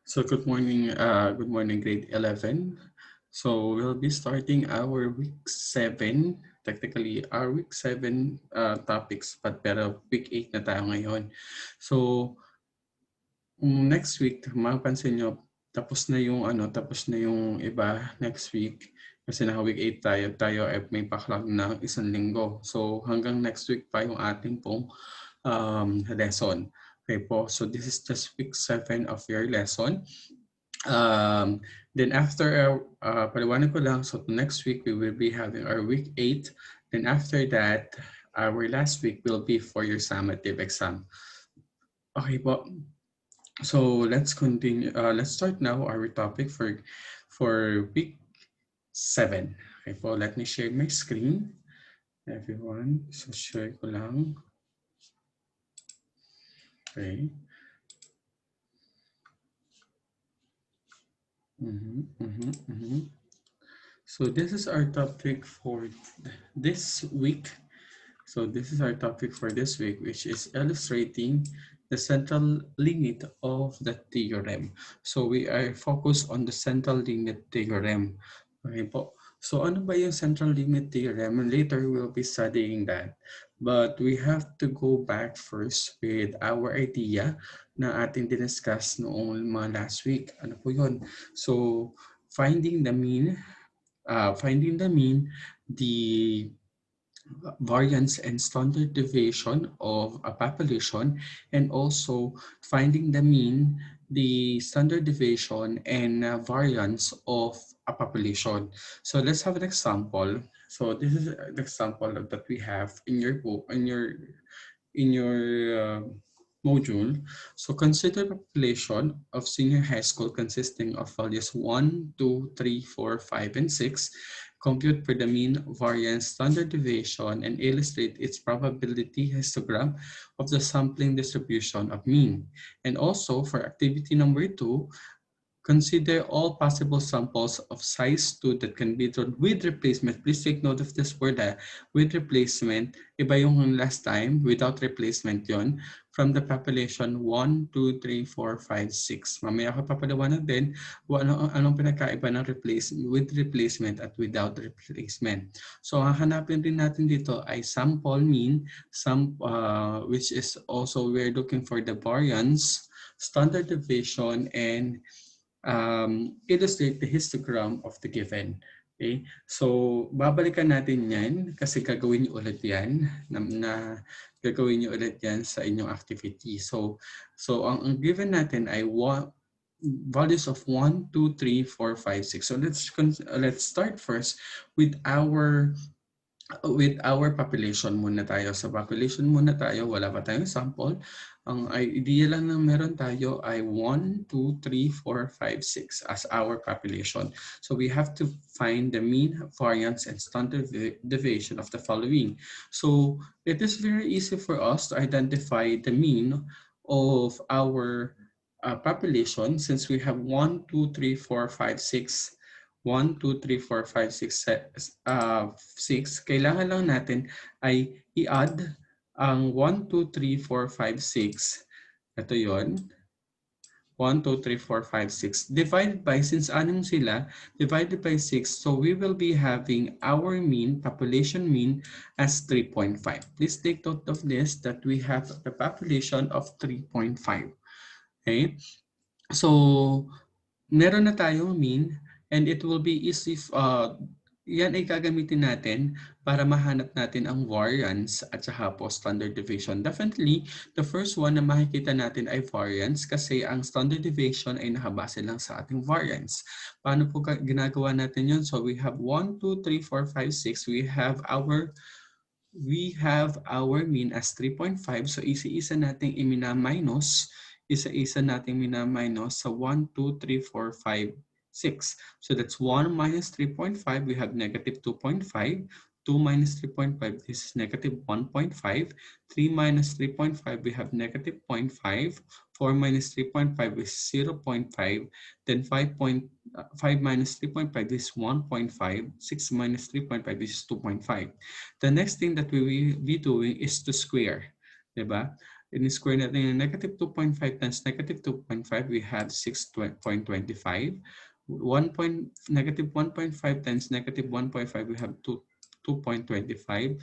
So good morning, grade 11. So we'll be starting our week 7, technically our week 7 topics, pero week 8 na tayo ngayon. So next week, mapapansin nyo, tapos na yung iba next week. Kasi naka week 8 tayo ay may backlog ng isang linggo. So hanggang next week pa yung ating pong lesson. Okay po, so this is just week 7 of your lesson. Then after, paliwanag ko lang, so next week we will be having our week 8. Then after that, our last week will be for your summative exam. Okay po. So let's continue. Let's start now our topic for week 7. Okay po, let me share my screen. Everyone, so share ko lang. Okay. So this is our topic for this week. So this is our topic for this week, which is illustrating the central limit of the theorem. So we are focused on the central limit theorem. Okay po. So ano ba yung central limit theorem? Later we'll be studying that. But we have to go back first with our idea na ating diniscuss noong last week. Ano po yun? So finding the mean, the variance and standard deviation of a population, and also finding the mean, the standard deviation, and variance of a population. So let's have an example. So this is the example that we have in your book, in your module. So consider population of senior high school consisting of values 1, 2, 3, 4, 5, and 6. Compute for the mean, variance, standard deviation, and illustrate its probability histogram of the sampling distribution of mean. And also for activity number 2, consider all possible samples of size 2 that can be drawn with replacement. Please take note of this word, with replacement. Iba yung last time, without replacement yon, from the population 1, 2, 3, 4, 5, 6. Mamaya ako papaliwanag din anong pinagkaiba ng with replacement at without replacement. So hahanapin din natin dito ay sample mean, which is also we're looking for the variance, standard deviation, and illustrate the histogram of the given. Okay? So, babalikan natin yan kasi gagawin nyo ulit yan gagawin nyo ulit yan sa inyong activity. So ang given natin ay values of 1, 2, 3, 4, 5, 6. So let's start first with our population muna tayo. Sa population muna tayo, wala pa tayong sample. Ang idea lang na meron tayo ay 1, 2, 3, 4, 5, 6 as our population. So we have to find the mean, variance, and standard deviation of the following. So it is very easy for us to identify the mean of our population since we have 1, 2, 3, 4, 5, 6. 1, 2, 3, 4, 5, 6, kailangan lang natin ay i-add ang 1, 2, 3, 4, 5, 6. Ito yon. 1, 2, 3, 4, 5, 6. Divided by, since anong sila, divided by 6. So we will be having our mean, population mean, as 3.5. Please take note of this, that we have the population of 3.5. Okay? So, meron na tayong mean, and it will be easy, yan ay gagamitin natin para mahanap natin ang variance at saka po standard deviation. Definitely, the first one na makikita natin ay variance kasi ang standard deviation ay nakabase lang sa ating variance. Paano po ginagawa natin yun? So we have 1, 2, 3, 4, 5, 6. We have our mean as 3.5. So isa-isa nating i-minus. Isa-isa nating minus sa 1, 2, 3, 4, 5, 6. So that's 1 minus 3.5, we have negative 2.5. 2 minus 3.5, this is negative 1.5. 3 minus 3.5, we have negative 0.5. 4 minus 3.5 is 0.5. Then 5 minus 3.5 is 1.5. 6 minus 3.5 is 2.5. The next thing that we will be doing is to square. Diba? In-square natin yung negative 2.5 times negative 2.5, we have 6.25. Negative 1.5 times negative 1.5, we have 2.25.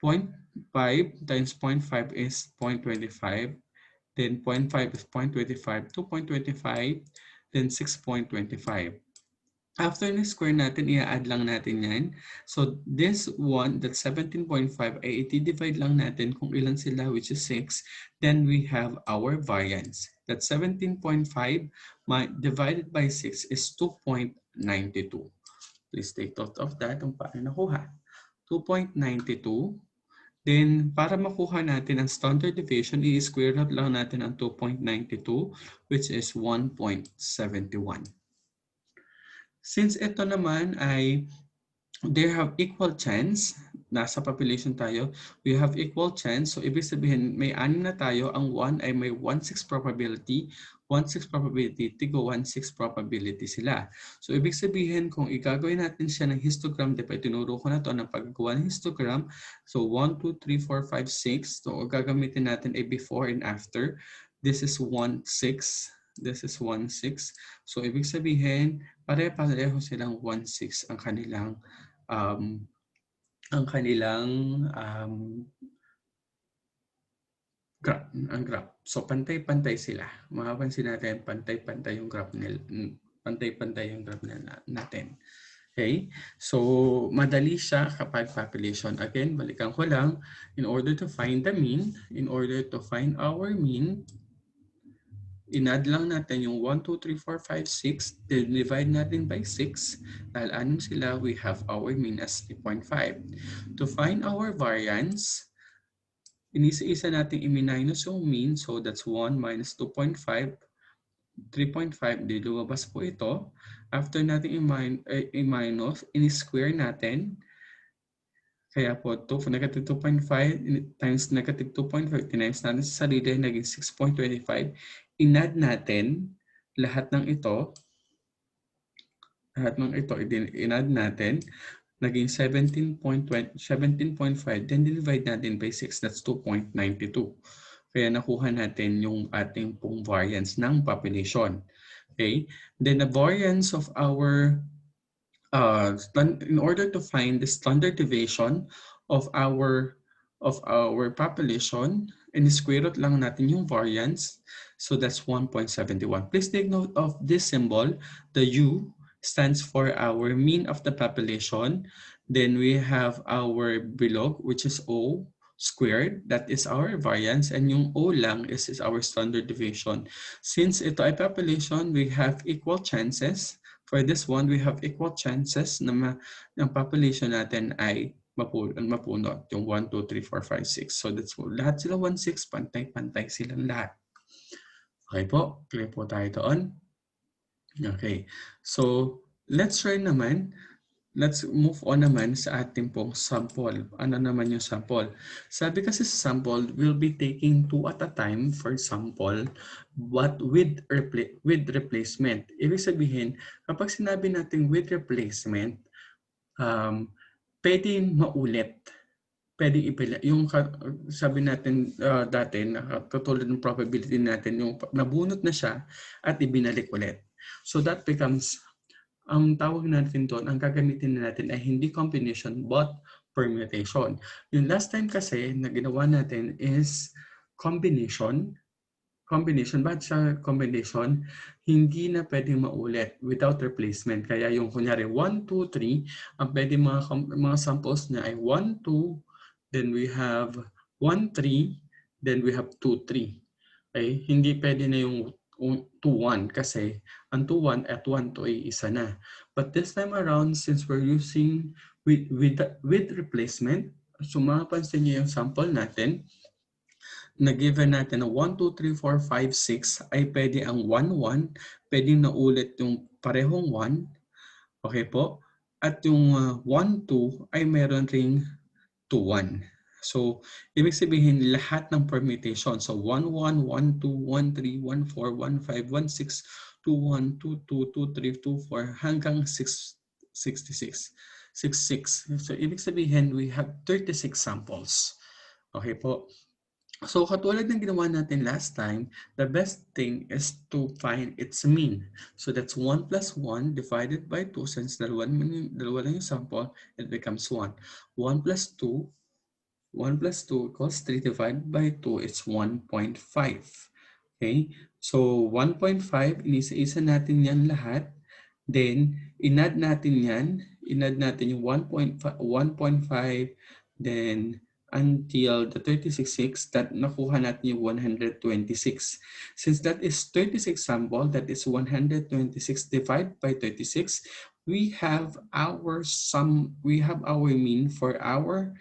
0.5 times 0.5 is 0.25. Then 0.5 is 0.25, 2.25, then 6.25. After na-square natin, i-add lang natin yan. So this one, that 17.5, ay iti-divide lang natin kung ilan sila, which is 6. Then we have our variance. That 17.5 divided by 6 is 2.92. Please take note of that kung paano nakuha. 2.92. Then, para makuha natin ang standard deviation, i-square root lang natin ang 2.92, which is 1.71. Since ito naman ay they have equal chance, nasa population tayo, we have equal chance. So, ibig sabihin, may 6 na tayo. Ang 1 ay may 1/6 probability. 1/6 probability, tigo 1/6 probability sila. So, ibig sabihin, kung igagawin natin siya ng histogram, diba, tinuro ko na to ng paggawa ng histogram. So, 1, 2, 3, 4, 5, 6. So, gagamitin natin ay before and after. This is 1/6. This is 1/6. So, ibig sabihin, pare-pareho silang 1/6 ang kanilang um, ang kanilang graph. So pantay-pantay sila. Mapapansin natin pantay-pantay yung graph nila. Pantay-pantay yung graph nila natin. Okay? So madali siya kapag population. Again, balikan ko lang, in order to find the mean, in order to find our mean, in-add lang natin yung 1, 2, 3, 4, 5, 6. Then divide natin by 6. Dahil anim sila, we have our mean as 3.5. To find our variance, inisa-isa natin i-minus yung mean. So that's 1 minus 2.5. 3.5, di lumabas po ito. After natin i-minus, in-square natin. Kaya po, negative 2.5 times negative 2.5 times natin sa sarili, naging 6.25. In-add natin lahat ng ito. In-add natin. Naging 17.5. Then divide natin by 6. That's 2.92. Kaya nakuha natin yung ating pong variance ng population. Okay? Then the variance of our in order to find the standard deviation of our population, and square root lang natin yung variance. So that's 1.71. Please take note of this symbol. The U stands for our mean of the population. Then we have our below, which is O squared. That is our variance. And yung O lang is our standard deviation. Since ito ay population, we have equal chances. For this one, we have equal chances na ang population natin ay mapunot. Yung 1, 2, 3, 4, 5, 6. So that's lahat sila 1/6, pantay-pantay silang lahat. Okay po, clear po tayo doon. Okay, so let's try naman. Let's move on naman sa ating pong sample. Ano naman yung sample? Sabi kasi sa sample, we'll be taking 2 at a time for sample, but with replacement. Ibig sabihin, kapag sinabi natin with replacement, pwede maulit. Pwede ipila. Yung sabi natin dati, katulad ng probability natin, yung nabunot na siya at ibinalik ulit. So that becomes ang tawag natin doon, ang gagamitin natin ay hindi combination but permutation. Yung last time kasi na ginawa natin is combination. Bakit siya combination? Hindi na pwedeng maulit without replacement. Kaya yung kunyari 1, 2, 3, ang pwede mga samples niya ay 1, 2, then we have 1, 3, then we have 2, 3. Okay? Hindi pwede na yung 2-1 kasi ang 2-1 at 1-2 ay isa na. But this time around, since we're using with replacement, so mapapansin niyo yung sample natin, na given natin na 1, 2, 3, 4, 5, 6 ay pwede ang 1-1, pwede na ulit yung parehong 1, okay po? At yung 1-2 ay meron ring 2-1. So, ibig sabihin lahat ng permutation. So, 1-1, 1-2, 1-3, 1-4, 1-5, 1-6, 2-1, 2-2, 2-3, 2-4 hanggang 6-66. 6-6. So, ibig sabihin we have 36 samples. Okay po. So katulad ng ginawa natin last time, the best thing is to find its mean. So that's 1 plus 1 divided by 2. Since dalawa lang yung sample, it becomes 1. 1 plus 2, 1 plus 2 equals 3 divided by 2, it's 1.5. Okay? So 1.5, inisa-isa natin yan lahat. Then, inad natin yung 1.5, then until the 36 that nakuha natin yung 126. Since that is 36 sample, that is 126 divided by 36, we have our mean for our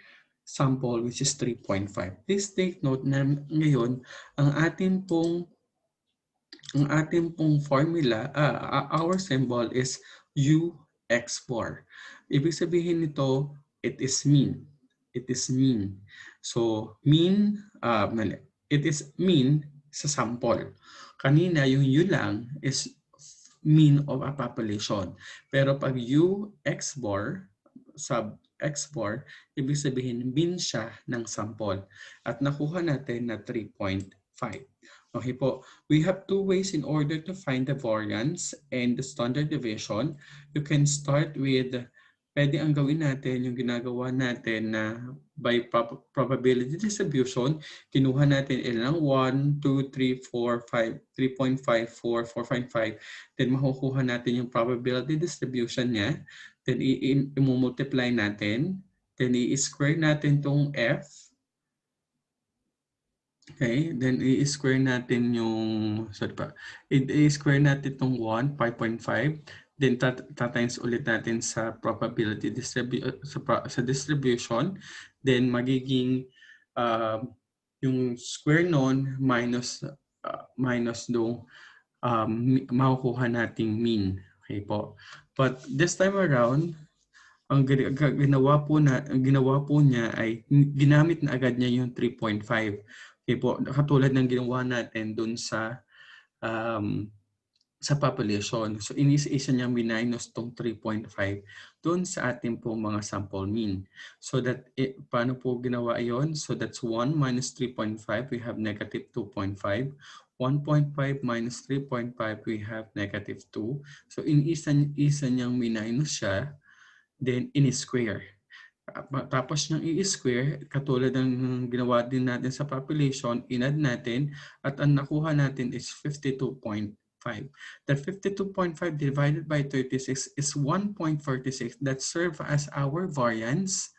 sample, which is 3.5. Please take note na ngayon ang ating pong formula, our symbol is U x bar. Ibig sabihin nito, it is mean. It is mean. So, mean, it is mean sa sample. Kanina, yung U lang is mean of a population. Pero pag U x bar, sub x bar, ibig sabihin mean siya ng sample. At nakuha natin na 3.5. Okay po. We have two ways in order to find the variance and the standard deviation. You can start with, pwede ang gawin natin yung ginagawa natin na by probability distribution, kinuha natin ilang 1, 2, 3, 4, 5, 3.5, 4, 4.5, then makukuha natin yung probability distribution niya, then i-multiply natin, then i-square natin tong F. Okay, then i-square natin yung, i-square natin itong 1, 5.5, then tatimes ulit natin sa probability sa distribution, then magiging yung square nun minus do makukuha nating mean. Okay po. But this time around, ang ginawa po niya ay ginamit na agad niya yung 3.5. Okay po, katulad ng ginawa natin dun sa population. So inisa-isa niyang minus tong 3.5 dun sa ating po mga sample mean. So that, paano po ginawa yon? So that's 1 minus 3.5, we have negative 2.5. 1.5 minus 3.5, we have negative 2. So inisa niyang minus siya, then in-square. Tapos niyang i-square, katulad ng ginawa din natin sa population, inad natin, at ang nakuha natin is 52.5. That 52.5 divided by 36 is 1.46. That serve as our variance.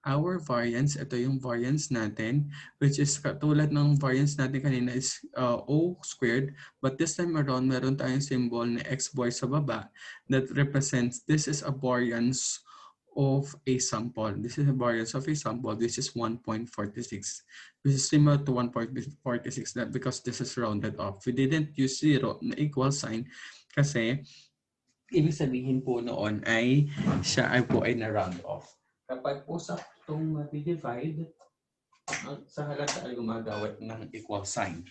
Our variance, ito yung variance natin, which is katulad ng variance natin kanina is O squared, but this time around, meron tayong symbol na X bar sa baba that represents this is a variance of a sample. This is a variance of a sample. This is 1.46. This is similar to 1.46 because this is rounded off. We didn't use zero na equal sign kasi ibig sabihin po noon ay siya ay po ay na-round off. Kapag po sa itong divide, sa halata ay gumagawat ng equal sign.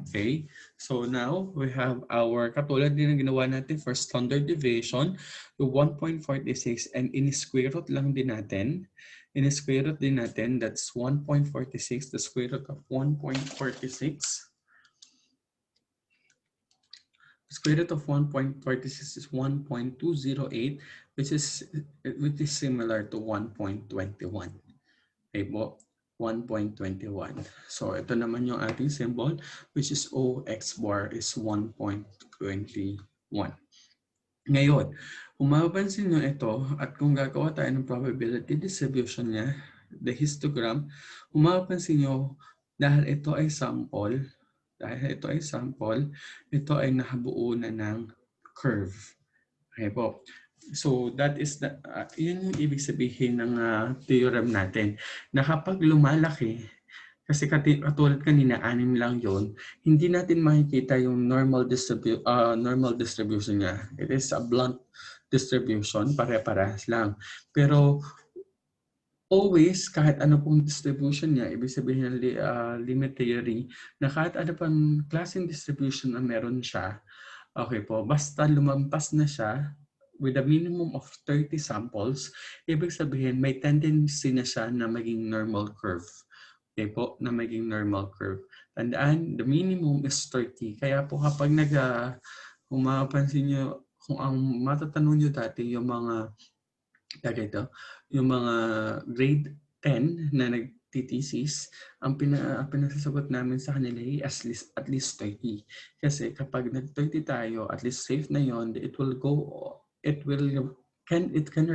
Okay, so now we have our, katulad din ng ginawa natin for standard deviation, yung 1.46, and in-square root lang din natin. In-square root din natin, that's 1.46, the square root of 1.46. The square root of 1.46 is 1.208, which is similar to 1.21. Okay po, 1.21. So ito naman yung ating symbol, which is O x bar is 1.21. Ngayon, kung mapapansin nyo ito, at kung gagawa tayo ng probability distribution niya, the histogram, kung mapapansin nyo, dahil ito ay sample, ito ay nakabuo na ng curve. Okay po. So that is yun yung ibig sabihin ng theorem natin, na kapag lumalaki, kasi katulad kanina 6 lang yon, hindi natin makikita yung normal distribution niya. It is a blunt distribution, pare-parehas lang. Pero always, kahit ano pong distribution niya, ibig sabihin ng limit theory, na kahit ano pang klaseng distribution na meron siya, okay po, basta lumampas na siya with a minimum of 30 samples, ibig sabihin may tendency na siya na maging normal curve. Okay po, na maging normal curve. Tandaan, the minimum is 30. Kaya po kapag kung mapapansin nyo, kung ang matatanong nyo dati yung mga ito, yung mga grade 10 na nagtitesis, ang pinasasagot namin sa kanila ay at least 30. Kasi kapag nag-30 tayo, at least safe na yon, it can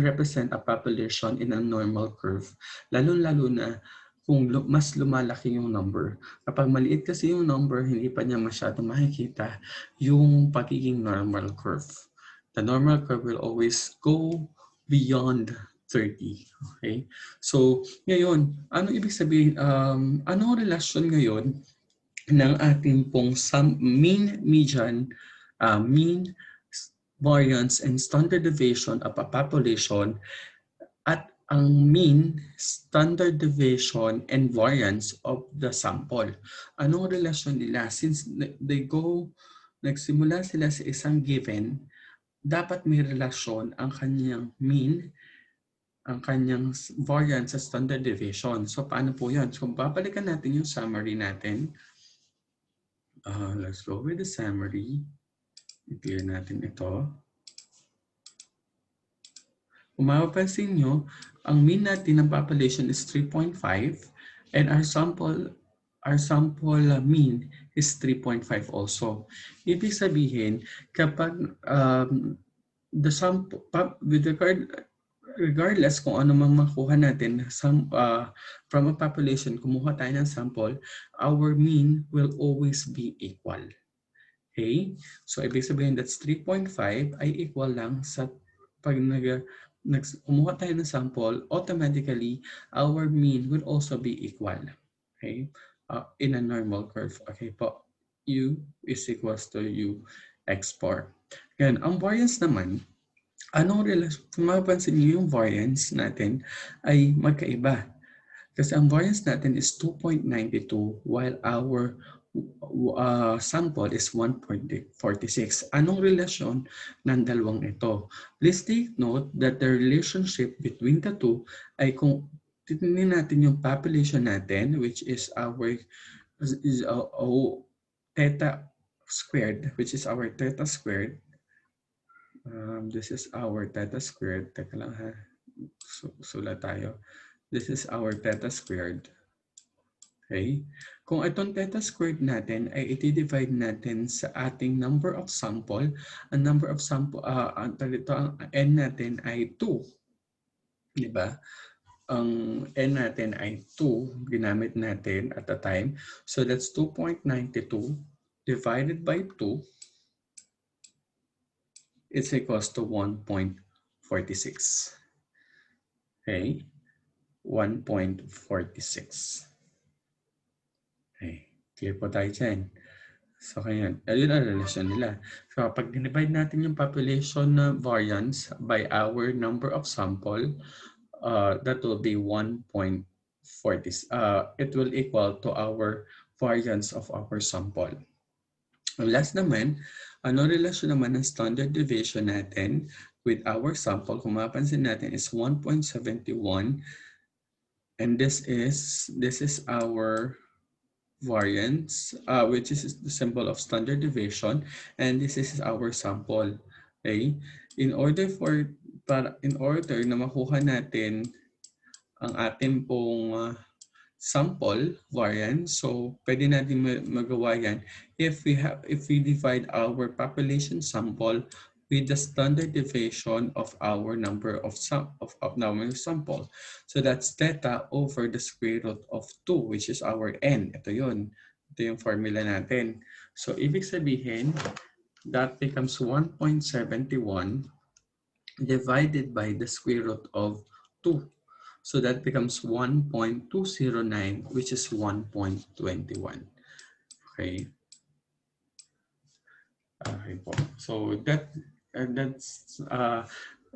represent a population in a normal curve. Lalo-lalo na kung mas lumalaki yung number. Kapag maliit kasi yung number, hindi pa niya masyadong makikita yung pagiging normal curve. The normal curve will always go beyond 30. Okay? So, ngayon, ano ibig sabihin, ano relasyon ngayon ng ating pong mean, median, mean, variance, and standard deviation of a population at ang mean, standard deviation, and variance of the sample. Anong relasyon nila? Since nagsimula sila sa isang given, dapat may relasyon ang kanyang mean, ang kanyang variance sa standard deviation. So, paano po yan? So, babalikan natin yung summary natin. Let's go with the summary. I-clear natin ito. Kung mapapansin nyo, ang mean natin ng population is 3.5 and our sample mean is 3.5 also. Ibig sabihin, kapag the sample, regardless kung ano mang makuha natin from a population, kumuha tayo ng sample, our mean will always be equal. Okay? So, ibig sabihin that's 3.5 ay equal lang sa pag kumuha tayo ng sample, automatically, our mean will also be equal. Okay? In a normal curve. Okay po. U is equals to U x4. Yan. Ang variance naman, anong relasyon? Kung mapapansin niyo yung variance natin ay magkaiba. Kasi ang variance natin is 2.92 while our sample is 1.46. Anong relasyon ng dalawang ito? Please take note that the relationship between the two ay kung titingnan natin yung population natin, which is our theta squared, which is our theta squared. This is our theta squared. Teka lang ha. Sulat tayo. This is our theta squared. Okay? Kung itong theta squared natin ay iti-divide natin sa ating number of sample, ang number of sample, ang n natin ay 2. Diba? Ang n natin ay 2, ginamit natin at the time. So that's 2.92 divided by 2 is equals to 1.46. Okay? 1.46. Okay. Clear po tayo dyan. So, kaya, ayun ang relasyon nila. So, pag dinivide natin yung population variance by our number of sample, that will be 1.40. It will equal to our variance of our sample. Last naman, ano relasyon naman ng standard deviation natin with our sample? Kung mapansin natin is 1.71 and this is our variance, which is the symbol of standard deviation, and this is our sample. Okay? In order na makuha natin ang ating pong sample variance, so pwede natin magawa yan if we divide our population sample with the standard deviation of our number of sample. So that's theta over the square root of 2, which is our n. Ito yun. Ito yung formula natin. So ibig sabihin, that becomes 1.71 divided by the square root of 2. So that becomes 1.209, which is 1.21. Okay. Okay po. So that's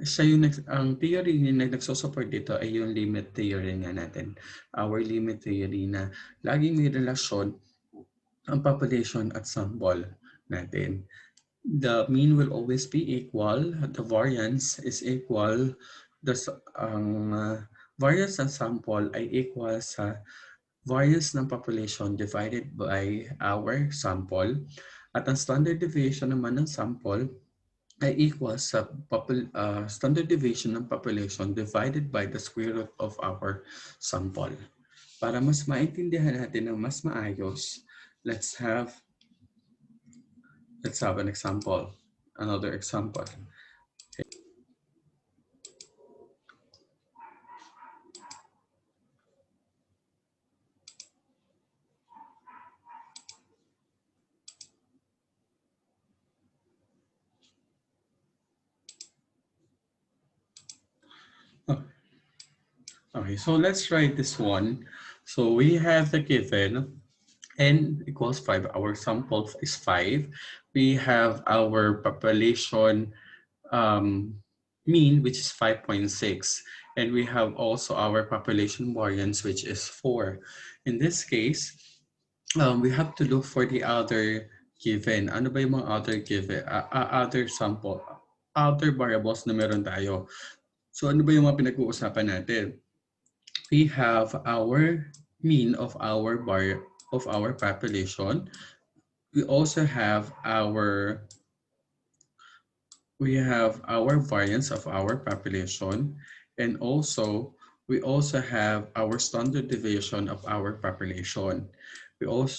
siya yung ang theory na nagsusupport dito ay yung limit theory nga natin. Our limit theory na laging may relasyon ang population at sample natin. The mean will always be equal. The variance is equal. variance ng sample ay equal sa variance ng population divided by our sample. At ang standard deviation naman ng sample ay equal sa standard deviation ng population divided by the square root of our sample. Para mas maintindihan natin ng mas maayos, let's have an example. Another example. Okay, so let's write this one. So we have the given n equals 5. Our sample is 5. We have our population mean, which is 5.6. And we have also our population variance, which is 4. In this case, we have to look for the other given. Ano ba yung mga other given, other sample, other variables na meron tayo? So ano ba yung mga pinag-uusapan natin? We have our mean of our population. We also have our variance of our population, and also we also have our standard deviation of our population. We'll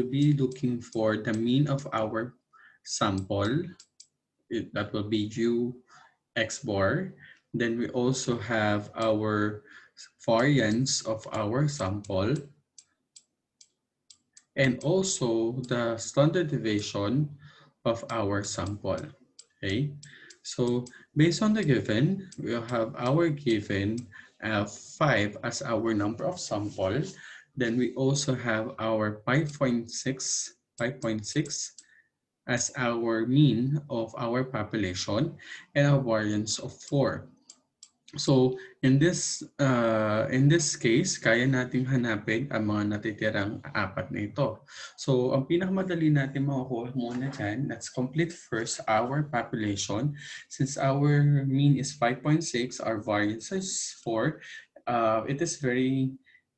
be looking for the mean of our sample. That will be u x bar. Then we also have our variance of our sample, and also the standard deviation of our sample. Okay, so based on the given, we'll have our given 5 as our number of samples. Then we also have our 5.6 as our mean of our population, and a variance of 4. So in this case, kaya nating hanapin ang mga natitirang apat na ito. So ang pinakamadali natin makukuha muna dyan, let's complete first our population. Since our mean is 5.6, our variance is 4, it is very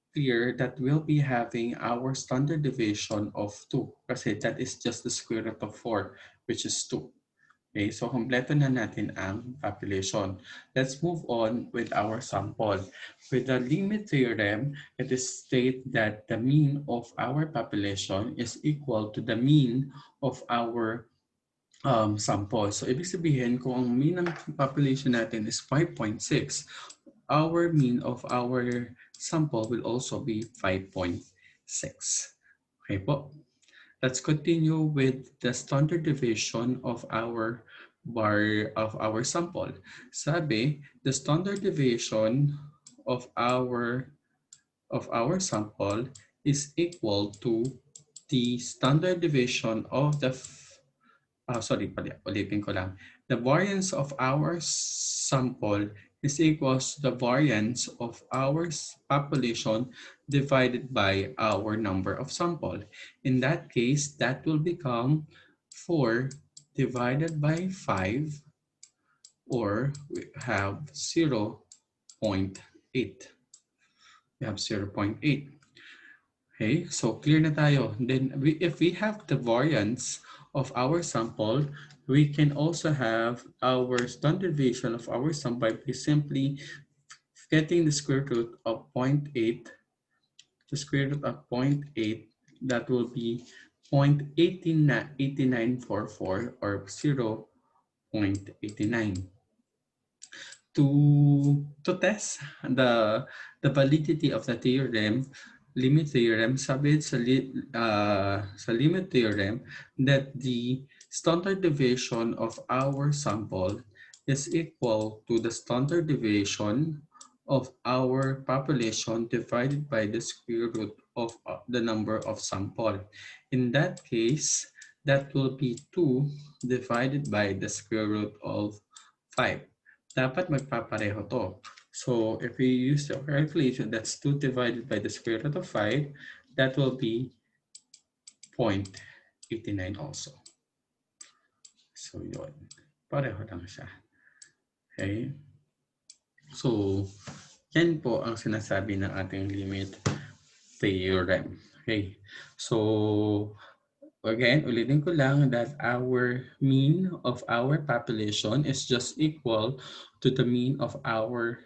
clear that we'll be having our standard deviation of 2 kasi that is just the square root of 4, which is 2. Okay, so kompleto na natin ang population. Let's move on with our sample. With the limit theorem, it is stated that the mean of our population is equal to the mean of our sample. So ibig sabihin, kung ang mean ng population natin is 5.6, our mean of our sample will also be 5.6. Okay po. Let's continue with the standard deviation of our sample. Sabi, the standard deviation of our sample is equal to the standard deviation of the ulitin ko lang. The variance of our sample is equals to the variance of our population divided by our number of sample. In that case, that will become 4 divided by 5, or we have 0.8. We have 0.8. Okay, so clear na tayo. Then if we have the variance of our sample, we can also have our standard deviation of our sample by simply getting the square root of 0.8. The square root of 0.8, that will be 0.8944 or 0.89. To test the validity of the theorem, limit theorem, sabi sa limit theorem that the standard deviation of our sample is equal to the standard deviation of our population divided by the square root of the number of sample. In that case, that will be 2 divided by the square root of 5. Dapat magpapareho to. So if we use the calculation, that's 2 divided by the square root of 5, that will be 0.89 also. So yun, pareho lang siya. Okay. So, yan po ang sinasabi ng ating limit theorem. Okay. So, again, ulitin ko lang that our mean of our population is just equal to the mean of our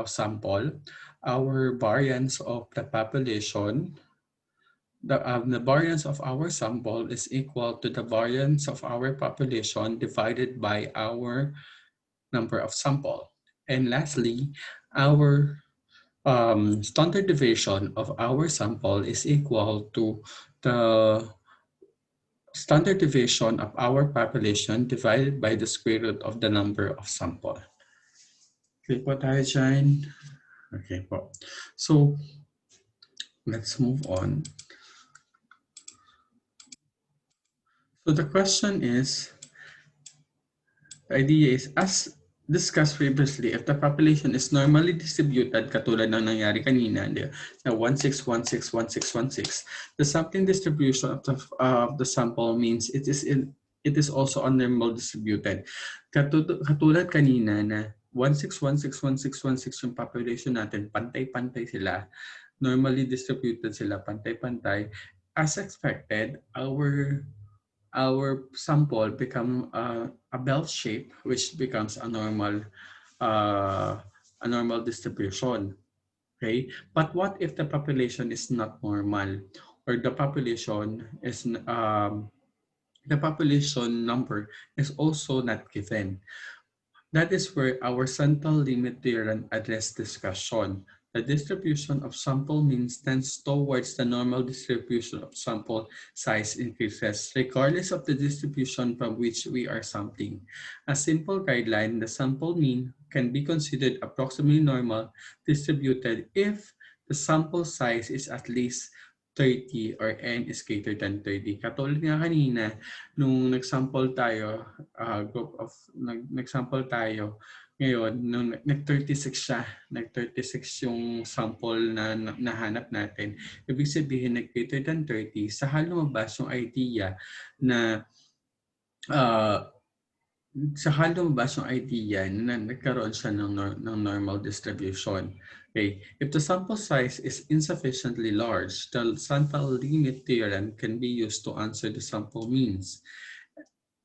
sample. Our variance of the population, the variance of our sample is equal to the variance of our population divided by our number of sample. And lastly, our standard deviation of our sample is equal to the standard deviation of our population divided by the square root of the number of sample. Okay po tayo dyan. Okay po. So, let's move on. So the question is, the idea is, as discussed previously, if the population is normally distributed, katulad ng nangyari kanina, na 16161616, the sampling distribution of the sample means it is also a normal distributed. Katulad kanina na 16161616 yung population natin, pantay-pantay sila, normally distributed sila, pantay-pantay. As expected, our sample become a bell shape, which becomes a normal distribution. Okay, but what if the population is not normal, or the population number is also not given? That is where our central limit theorem address discussion. The distribution of sample means tends towards the normal distribution of sample size increases, regardless of the distribution from which we are sampling. A simple guideline, the sample mean can be considered approximately normal distributed if the sample size is at least 30 or n is greater than 30. Katulad nga kanina, nung nag-sample tayo, nag-sample tayo, ngayon, nung nag-36 siya, nag-36 yung sample na nahanap natin, ibig sabihin nag-greater than 30, saka lumabas yung idea na saka lumabas yung idea na nagkaroon siya ng normal distribution. Okay. If the sample size is insufficiently large, the sample limit theorem can be used to answer the sample means,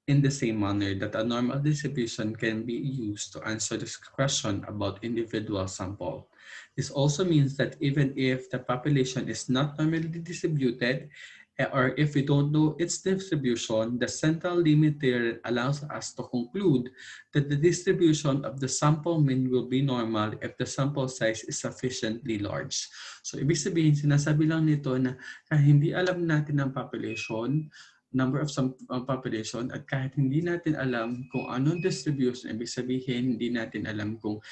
in the same manner that a normal distribution can be used to answer this question about individual sample. This also means that even if the population is not normally distributed, or if we don't know its distribution, the central limit theorem allows us to conclude that the distribution of the sample mean will be normal if the sample size is sufficiently large. So, ibig sabihin, sinasabi lang nito na hindi alam natin ang population, number of some population, at kahit hindi natin alam kung anong distribution, ibig sabihin hindi natin alam kung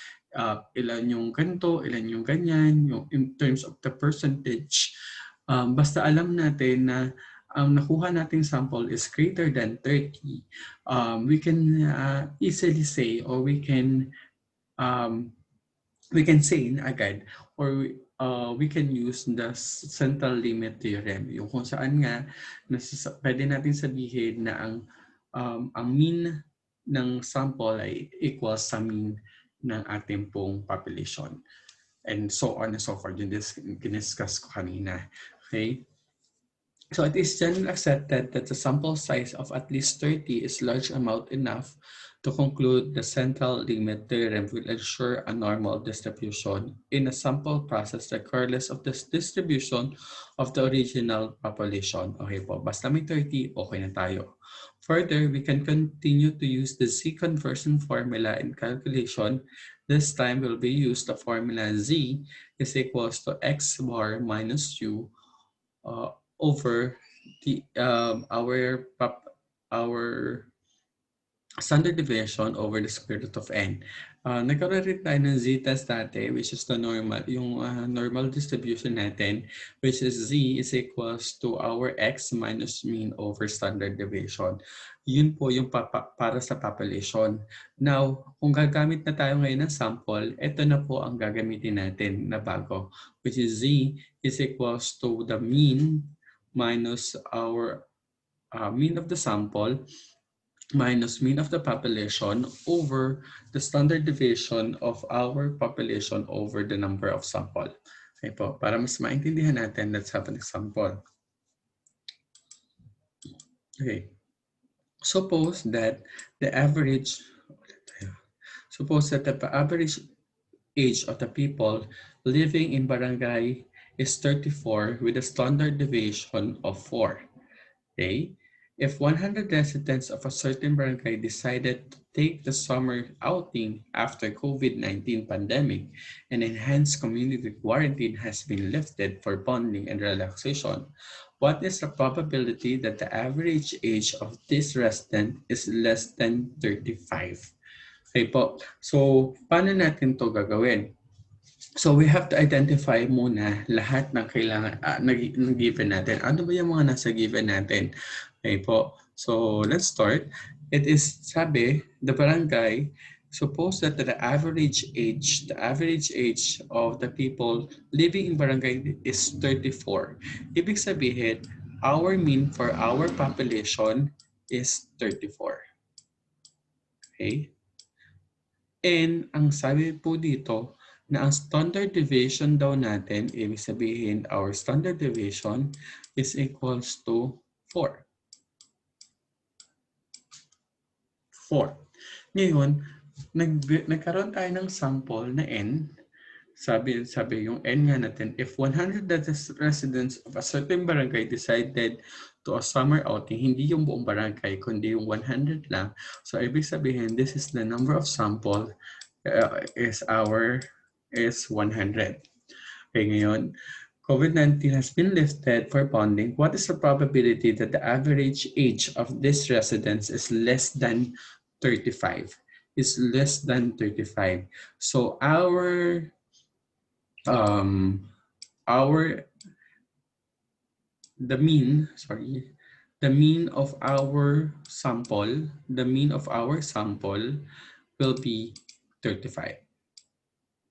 ilan yung ganito, ilan yung ganyan, yung in terms of the percentage. Basta alam natin na ang nakuha nating sample is greater than 30, we can easily say, or we can say agad, or we can use the central limit theorem, yung kung saan nga pwede natin sabihin na ang mean ng sample ay equals sa mean ng ating pong population, and so on and so forth. Yung diniscuss ko kanina. Okay? So it is generally accepted that the sample size of at least 30 is large amount enough to conclude the central limit theorem will ensure a normal distribution in a sample process regardless of the distribution of the original population. Okay po, basta may 30, okay na tayo. Further, we can continue to use the Z conversion formula in calculation. This time we'll be used the formula Z is equals to X bar minus U over the our standard deviation over the square root of n. Nagkaroon rin tayo ng z-test dati, which is the normal, yung normal distribution natin, which is z is equals to our x minus mean over standard deviation. Yun po yung para sa population. Now, kung gagamit na tayo ngayon ng sample, ito na po ang gagamitin natin na bago, which is z is equals to the mean minus our mean of the sample minus mean of the population over the standard deviation of our population over the number of sample. Okay po, para mas maintindihan natin, let's have an example. Okay, suppose that the average age of the people living in barangay is 34 with a standard deviation of 4. Okay? If 100 residents of a certain barangay decided to take the summer outing after COVID-19 pandemic and enhanced community quarantine has been lifted for bonding and relaxation, what is the probability that the average age of this resident is less than 35? Okay po. So, paano natin to gagawin? So we have to identify muna lahat ng kailangan ng given natin. Ano ba yung mga nasa given natin? Okay po. So let's start. It is sabi, the barangay, suppose that the average age of the people living in barangay is 34. Ibig sabihin, our mean for our population is 34. Okay? And ang sabi po dito, na ang standard deviation daw natin, ibig sabihin our standard deviation is equals to 4. 4. Ngayon, nagkaroon tayo ng sample na N. Sabi yung N nga natin, if 100 residents of a certain barangay decided to a summer outing, hindi yung buong barangay, kundi yung 100 lang. So, ibig sabihin, this is the number of sample is 100. Okay, ngayon, COVID-19 has been lifted for bonding. What is the probability that the average age of this residence is less than 35? Is less than 35. So um our the mean of our sample will be 35.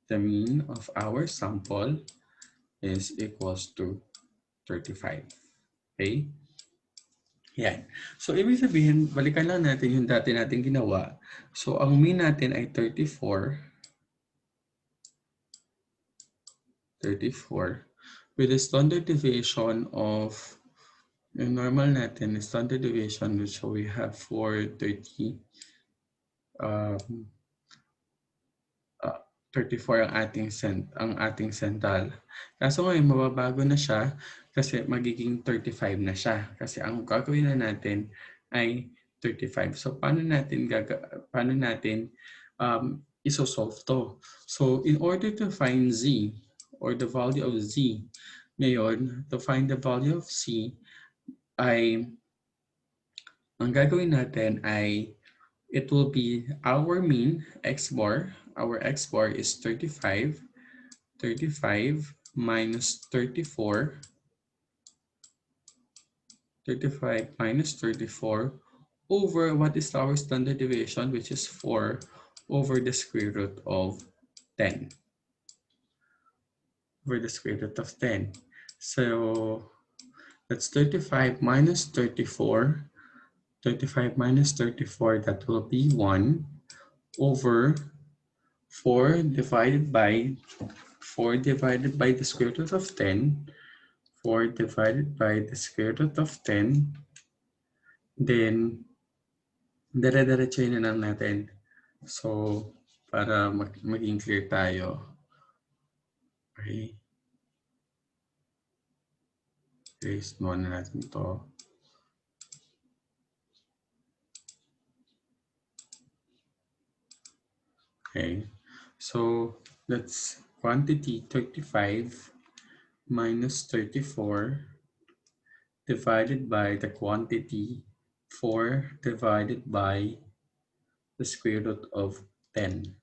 The mean of our sample is equals to 35. Okay? Yan. So, ibig sabihin, balikan lang natin yung dati natin ginawa. So, ang mean natin ay 34 with a standard deviation of yung normal natin, standard deviation, so we have 430 34 ang ating central. Kaso ngayon mababago na siya kasi magiging 35 na siya. Kasi ang gagawin na natin ay 35. So paano natin isosolve to? So in order to find z or the value of z, ngayon to find the value of c ay ang gagawin natin ay it will be our mean x bar. Our x bar is 35 minus 34 over what is our standard deviation, which is 4 over the square root of 10. So that's 35 minus 34. 35 minus 34, that will be 1 over 4 divided by the square root of 10. 4 divided by the square root of 10. Then, dire-diretso na lang natin. So, para maging clear tayo. Okay. Erase muna natin to. Okay. So, that's quantity 35 minus 34 divided by the quantity 4 divided by the square root of 10.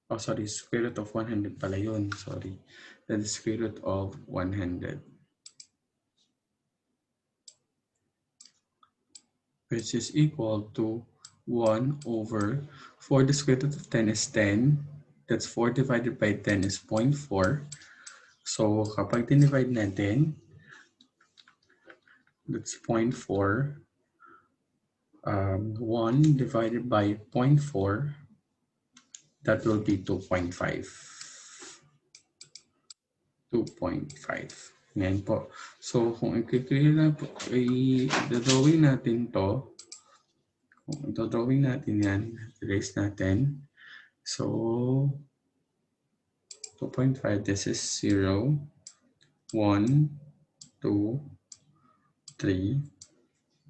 Oh, sorry, square root of 100 pala yun. Sorry. That is square root of 100. Which is equal to 1 over 4. The square root of 10 is 10. That's 4 divided by 10 is 0.4. So, kapag dinivide natin, that's 0.4 1 divided by 0.4, that will be 2.5. 2.5. Yan po. So, kung i-clear na po, i-drawing natin to. Kung i-drawing natin yan, erase natin. So, 2.5, this is 0, 1, 2, 3.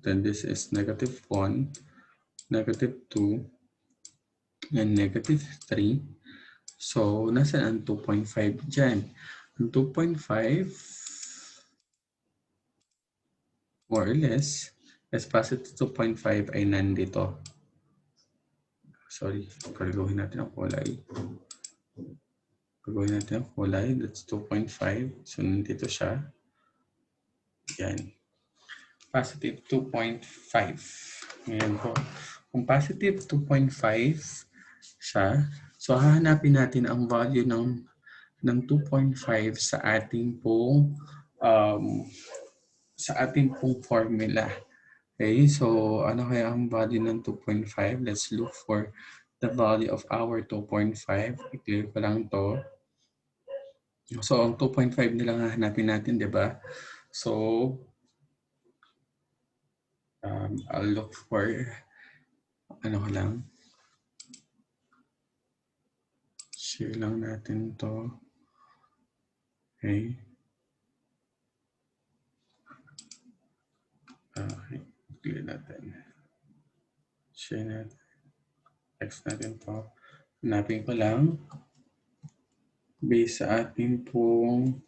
Then this is negative 1, negative 2, and negative 3. So, nasaan ang 2.5 dyan? Ang 2.5, more or less, as positive 2.5 ay nandito. Sorry, gagawin natin ang kulay. Gagawin natin ang kulay, that's 2.5. So, nandito siya. Yan. Positive 2.5. Ngayon po. Kung positive 2.5 siya, so hahanapin natin ang value ng 2.5 sa ating pong formula. Okay, so ano kaya ang value ng 2.5? Let's look for the value of our 2.5. I-clear ko lang to. So ang 2.5 nilang hahanapin natin, di ba? So I'll look for ano ko lang. Share lang natin to. Okay. Okay. Clear natin. Share natin. Text natin to. Hanapin ko lang. Based sa ating pong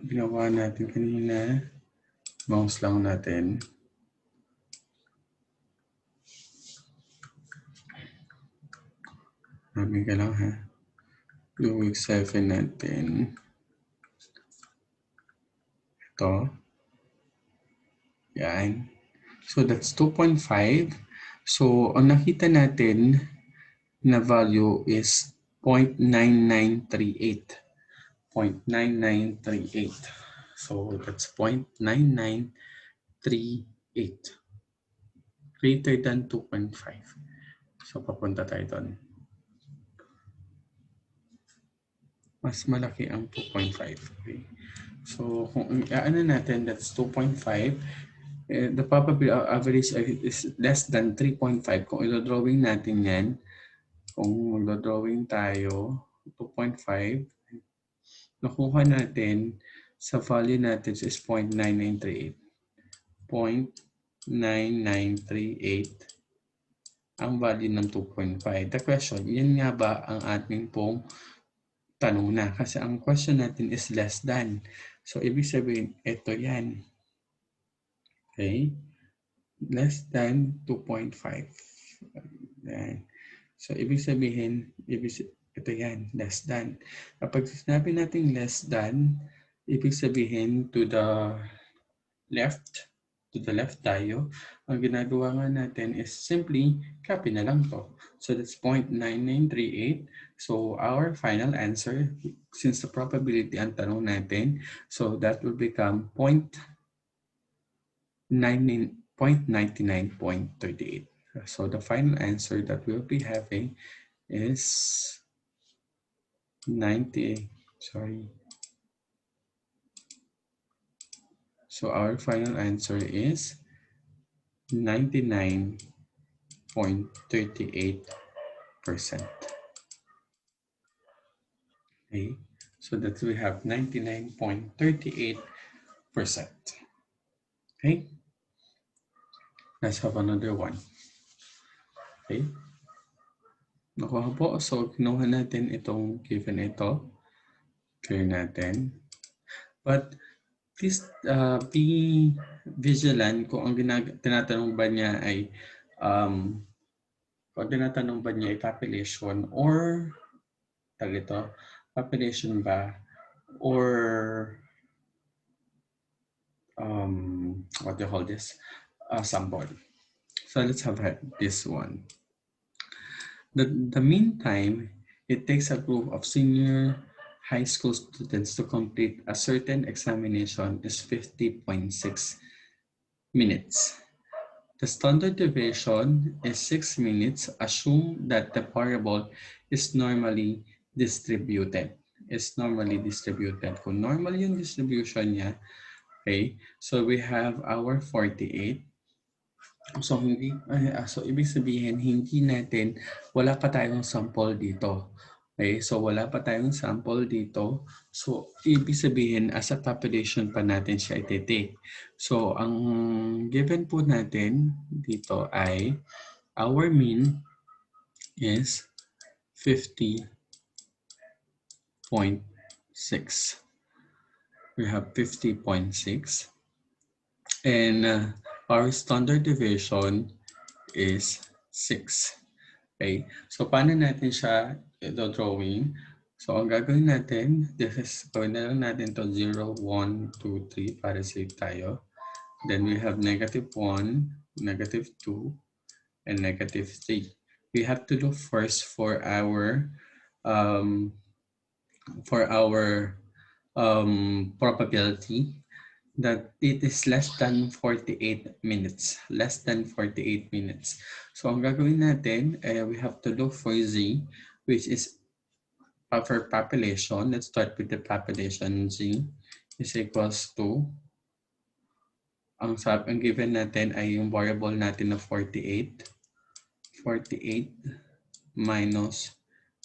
ginawa natin kanina. Mouse lang natin. Hanapin ka lang ha. Yung week 7 natin. Ito. Yan. So that's 2.5. So ang nakita natin na value is 0.9938. 0.9938. So that's 0.9938. Greater than 2.5. So papunta tayo doon. Mas malaki ang 2.5. Okay. So kung ano natin, that's 2.5. The probability average is less than 3.5. Kung ilo-drawing natin yan, kung magdo-drawing tayo, 2.5, nakuha natin sa value natin is 0.9938. 0.9938 ang value ng 2.5. The question, yan nga ba ang ating pong tanong na? Kasi ang question natin is less than. So, ibig sabihin, ito yan. Okay? Less than 2.5. Yan. So, ibig sabihin, ito yan, less than. Kapag sinabi natin less than, ibig sabihin to the left tayo, ang ginagawa nga natin is simply copy na lang to. So, that's 0.9938. So, our final answer, since the probability ang tanong natin, so that will become 0.99.38. So the final answer that we'll be having is 90. Sorry. So our final answer is 99.38%. Okay. So that we have 99.38%. Okay. Let's have another one. Okay. Nakuha po. So, kinuha natin itong given ito. Clear natin. But, please be vigilant kung ang tinatanong ba niya ay population or population ba or what do you call this? Sample. So let's have this one. The meantime it takes a group of senior high school students to complete a certain examination is 50.6 minutes. The standard deviation is 6 minutes. Assume that the variable is normally distributed. Kung normal yung distribution niya, okay, so we have our 48. So, ibig sabihin, wala pa tayong sample dito. Okay, so wala pa tayong sample dito. So, ibig sabihin, as a population pa natin siya iti-take. So, ang given po natin dito ay our mean is 50.6. We have 50.6. And our standard deviation is 6. Okay, so paano natin siya ito-drawing? So ang gagawin natin, gawin na lang natin to 0, 1, 2, 3 para safe tayo. Then we have -1, -2, and -3. We have to look first for our probability that it is less than 48 minutes. So ang gagawin natin, we have to look for Z, which is for population. Let's start with the population. Z is equals to, ang given natin ay yung variable natin na 48. 48 minus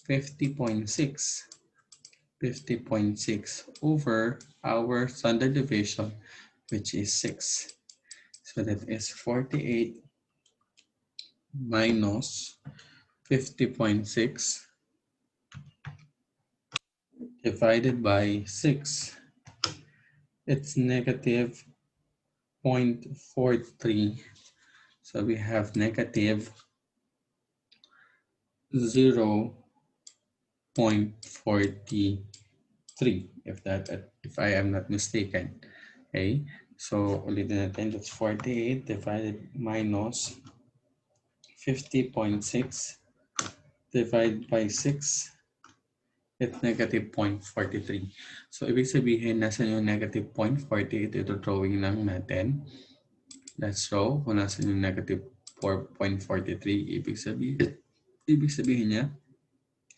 50.6. 50.6 over our standard deviation, which is 6. So that is 48 minus 50.6 divided by 6. It's negative 0.43. So we have negative 0.43, if I am not mistaken. Okay, so ulitin natin, that's 48 divided minus 50.6 divided by 6. It's negative 0.43. So, ibig sabihin, nasa yung negative 0.48, ito drawing lang natin. Let's show kung nasa yung negative 4.43. Ibig sabihin niya,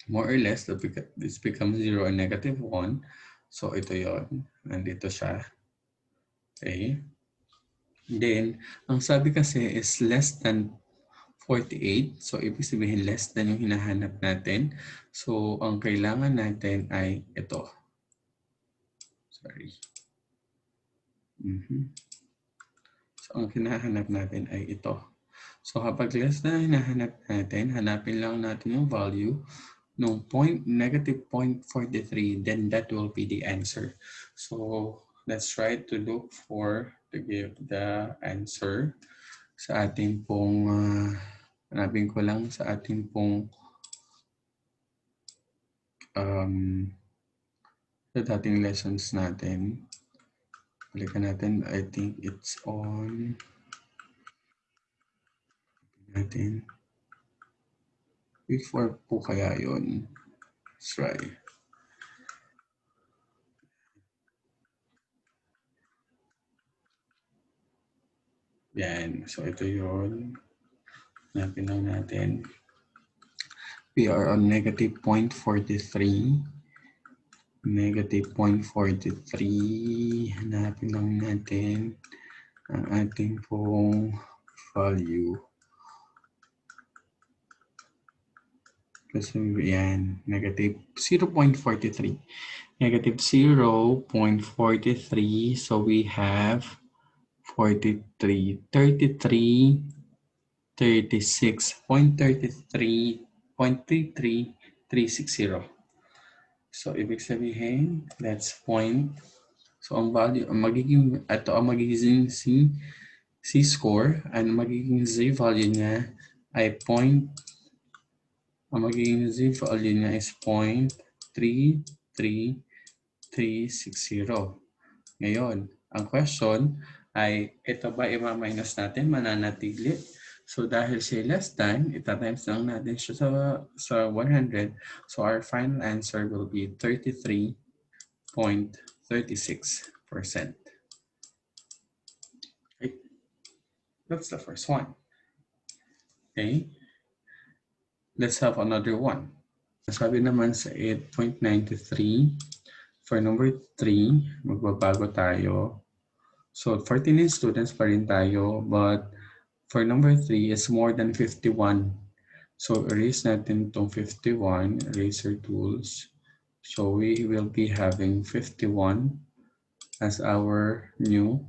more or less, this becomes 0 and negative 1. So, ito yon. Nandito siya. Okay. Then, ang sabi kasi is less than 48. So, ibig sabihin less than yung hinahanap natin. So, ang kailangan natin ay ito. Sorry. So, ang hinahanap natin ay ito. So, kapag less than hinahanap natin, hanapin lang natin yung value ng negative 0.43, then that will be the answer. So, let's try to look for the answer sa ating pong hanapin ko lang sa ating pong sa dating lessons natin. Balikan natin. I think it's on natin. Week 4 po kaya yun. Let's try. Yan. So ito yun. Hanapin lang natin. We are on negative 0.43. Negative 0.43. Hanapin lang natin ang ating pong value. Kasi yan, negative 0.43. Negative 0.43. So we have 43, 33, 36.33, 0.33360. So, ibig sabihin, that's point. So, ang value, magiging C-score, and magiging Z value niya ay ang magiging Z value niya is 0.33360. Ngayon, ang question ay, ito ba i-minus natin, mananatili? So, dahil siya less than, ita-times lang natin siya sa 100. So, our final answer will be 33.36%. Okay. That's the first one. Okay, let's have another one. Sabi naman sa 8.93, for number 3, magbabago tayo. So 49 students pa rin tayo, but for number 3 is more than 51. So erase natin itong 51, eraser tools. So we will be having 51 as our new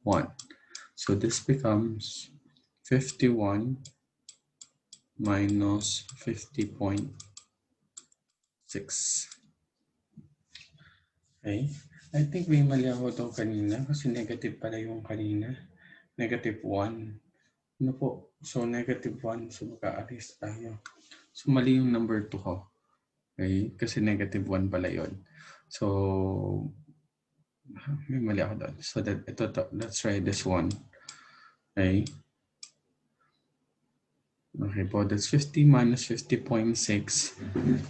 one. So this becomes 51 minus 50.6. Okay, I think may mali ako ito kanina kasi negative pala yung kanina. Negative 1. Ano po? So negative 1. So magka-alis tayo. So mali yung number 2 ko. Okay, kasi negative 1 pala yun. So may mali ako doon. So let's try this one. Okay. Okay po, that's 50 minus 50.6.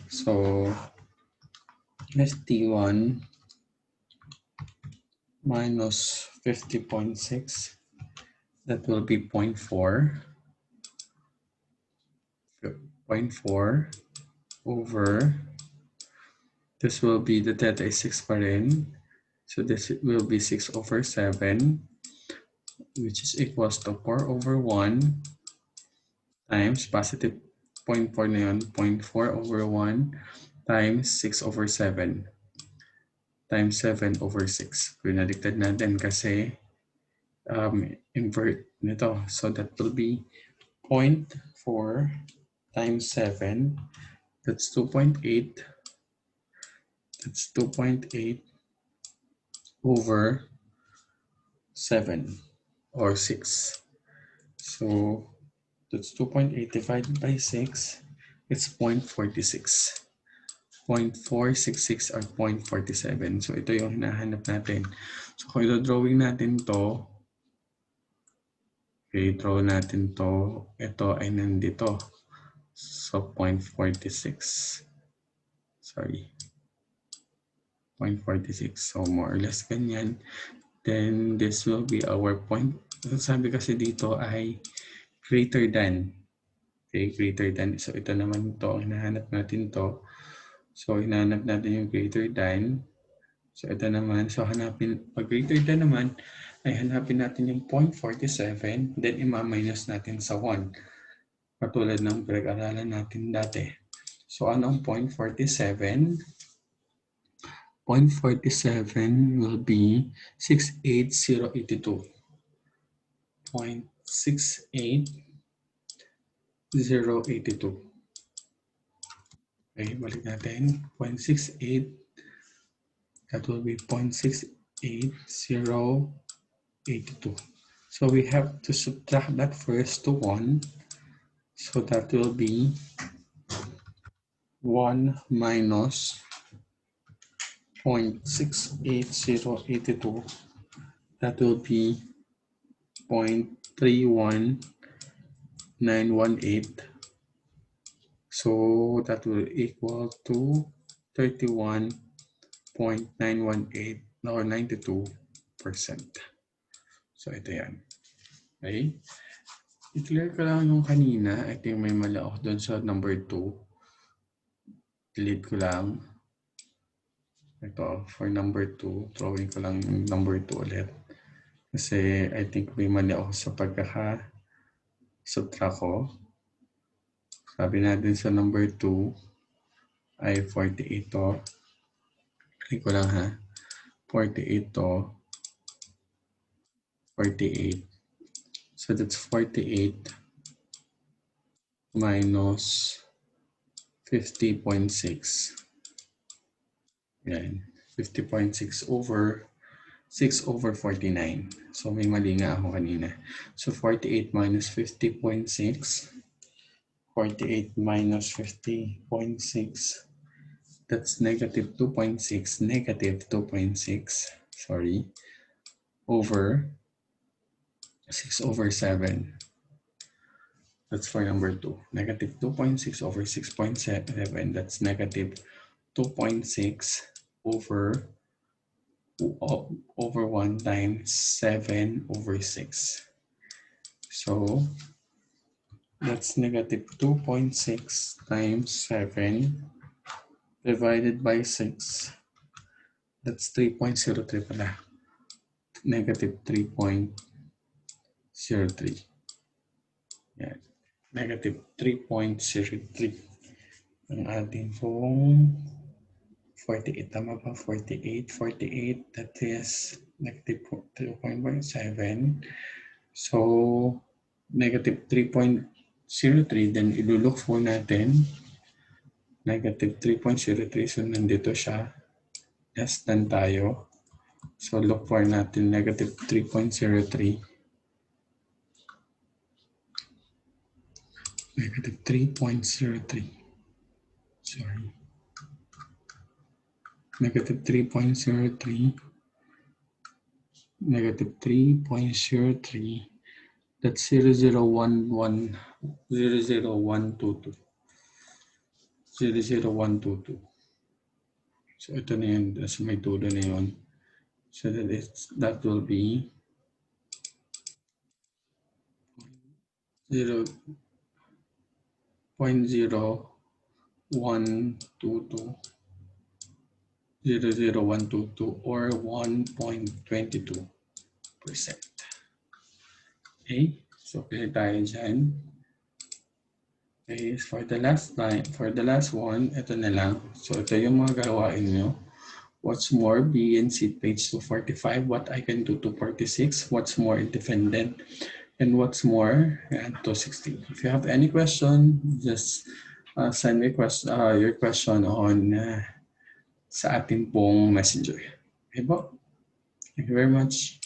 So ST1 minus 50.6, that will be 0.4. 0.4 over, this will be, the theta is 6 pa rin. So this will be 6 over 7, which is equals to 4 over 1 times positive 0.4 na yun, 0.4 over 1 times 6 over 7 times 7 over 6. Pinaliktad natin kasi invert nito. So that will be 0.4 times 7. That's 2.8. That's 2.8 over 7 or 6. So that's 2.8 divided by 6. It's 0.46. 0.466 or 0.47. So ito yung hinahanap natin. So kung ito-drawing natin to, okay, draw natin to, ito ay nandito. So 0.46. Sorry. 0.46. So more or less ganyan. Then this will be our point. Sabi kasi dito ay greater than. Okay, greater than. So ito naman to, hinahanap natin to. So hinahanap natin yung greater than. So ito naman, so hanapin, pag greater than naman, ay hanapin natin yung 0.47, then ima-minus natin sa 1. Katulad ng pinag-aralan natin dati. So anong 0.47? 0.47 will be 68082. 0.68082. Okay, balik natin. 0.68. That will be 0.68082. So we have to subtract that first to 1. So that will be 1 minus 0.68082. That will be 0.31918. So that will equal to 31.918 or 92%. So ito yan. Okay? I-clear ko lang yung kanina. I think may mali ako doon sa number 2. Delete ko lang. Ito, for number 2, drawing ko lang yung number 2 ulit. Kasi I think may mali ako sa pagkaka-subtract ko. Sabi natin sa number 2 ay 48 to. Click ko lang ha. 48 to. 48. So that's 48 minus 50.6. Yan. 50.6 over 6 over 49. So may mali nga ako kanina. So 48 minus 50.6. 48 minus 50.6. That's negative 2.6. Negative 2.6. Sorry. Over 6 over 7. That's for number 2. Negative 2.6 over 6.7. That's negative 2.6 over 1 times 7 over 6. So that's negative 2.6 times 7 divided by 6. That's 3.03 pala. Negative 3.03. Yan. Negative 3.03. Ang ating pong 48. Tama ba? 48. 48. That is negative 2.7. So, negative 3.03. Then, ilulok po natin. Negative 3.03. So, nandito siya. Less than tayo. So, look for natin negative 3.03. Negative 3.03. Sorry. Negative 3.03. Negative 3.03. That's 0.011. 0.0.122. 0.0.122. So, ito na yun. That's may tulo na yun. So, that will be 0.0.122. 0.0.122 or 1.22%. Okay? So, clear tayo dyan. Okay, for the last one, ito na lang. So, ito yung mga gawain nyo. What's more, B and C, page 245. What I can do, 246. What's more, independent. And what's more, 260. If you have any question, just send me your question on sa ating pong messenger. Okay po? Thank you very much.